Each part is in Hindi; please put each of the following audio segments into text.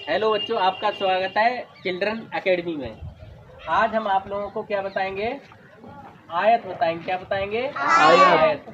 हेलो बच्चों, आपका स्वागत है चिल्ड्रन एकेडमी में। आज हम आप लोगों को क्या बताएंगे? आयत बताएंगे। क्या बताएंगे? आयत।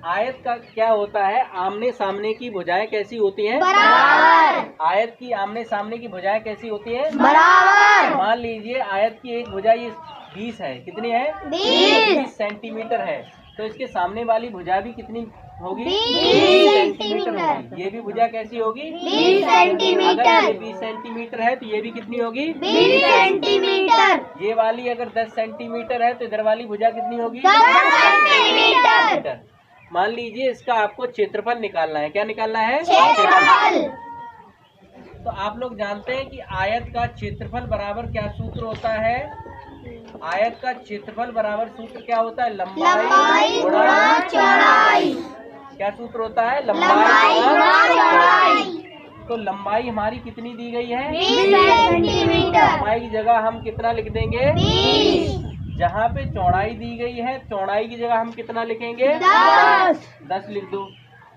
आयत का क्या होता है? आमने सामने की भुजाएं कैसी होती हैं? बराबर। आयत की आमने सामने की भुजाएं कैसी होती हैं? बराबर। मान लीजिए आयत की एक भुजा ये 20 है। कितनी है? 20 सेंटीमीटर है। तो इसके सामने वाली भुजा भी कितनी होगी? 20 सेंटीमीटर होगी। ये भी भुजा कैसी होगी? 20 सेंटीमीटर। अगर ये 20 सेंटीमीटर है तो ये भी कितनी होगी? 20 सेंटीमीटर। ये वाली अगर 10 सेंटीमीटर है तो इधर वाली भुजा कितनी होगी? 10 सेंटीमीटर। मान लीजिए इसका आपको क्षेत्रफल निकालना है। क्या निकालना है? क्षेत्रफल। तो आप लोग जानते हैं कि आयत का क्षेत्रफल बराबर क्या सूत्र होता है? आयत का क्षेत्रफल बराबर सूत्र क्या होता है? लंबाई गुणा चौड़ाई। क्या सूत्र होता है? लंबाई गुणा चौड़ाई। तो लंबाई हमारी कितनी दी गई है? 20 सेंटीमीटर। लंबाई की जगह हम कितना लिख देंगे? 20। जहाँ पे चौड़ाई दी गई है, चौड़ाई की जगह हम कितना लिखेंगे? 10 लिख दो।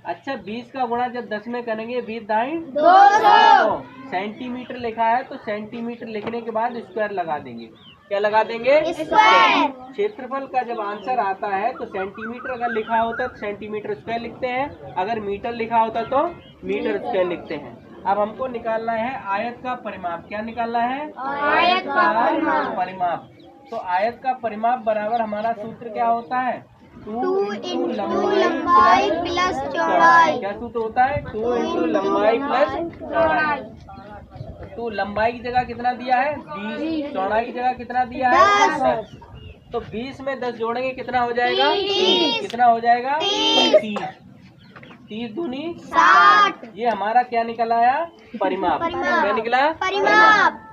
अच्छा, 20 का गुणा जब 10 में करेंगे 20 दाई 200। सेंटीमीटर लिखा है तो सेंटीमीटर लिखने के बाद स्क्वायर लगा देंगे। क्या लगा देंगे? स्क्वायर। क्षेत्रफल का जब आंसर आता है तो सेंटीमीटर अगर लिखा होता है तो सेंटीमीटर स्क्वायर लिखते हैं, अगर मीटर लिखा होता तो मीटर स्क्वायर लिखते हैं। अब हमको निकालना है आयत का परिमाप। क्या निकालना है? आयत का परिमाप। तो आयत का परिमाप बराबर हमारा सूत्र क्या होता है? 2 इंटू लंबाई प्लस चौड़ाई। क्या सूत्र होता है? 2 इंटू लंबाई प्लस चौड़ाई। तो लंबाई की जगह कितना दिया है? 20। चौड़ाई की जगह कितना दिया है? 10। तो 20 में 10 जोड़ेंगे कितना हो जाएगा? 30। कितना हो जाएगा? 30। 30 दूनी 60। ये हमारा क्या निकल आया? परिमाप। क्या निकला?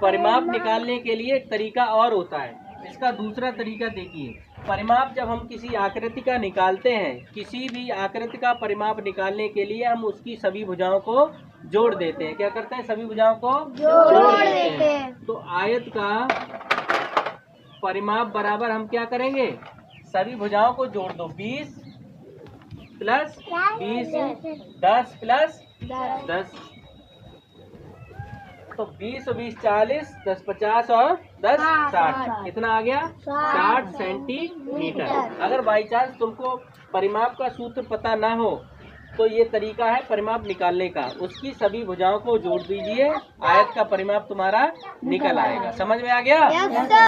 परिमाप निकालने के लिए एक तरीका और होता है। इसका दूसरा तरीका देखिए। परिमाप जब हम किसी आकृति का निकालते हैं, किसी भी आकृति का परिमाप निकालने के लिए हम उसकी सभी भुजाओं को जोड़ देते हैं। क्या करते हैं? सभी भुजाओं को जोड़ देते हैं। तो आयत का परिमाप बराबर हम क्या करेंगे? सभी भुजाओं को जोड़ दो। 20 प्लस 20, 10 प्लस 10। तो 20 और 20 40, 10 50 और 10 60। कितना आ गया? 60 सेंटीमीटर। अगर बाई चांस तुमको परिमाप का सूत्र पता ना हो तो ये तरीका है परिमाप निकालने का। उसकी सभी भुजाओं को जोड़ दीजिए, आयत का परिमाप तुम्हारा निकल आएगा। समझ में आ गया?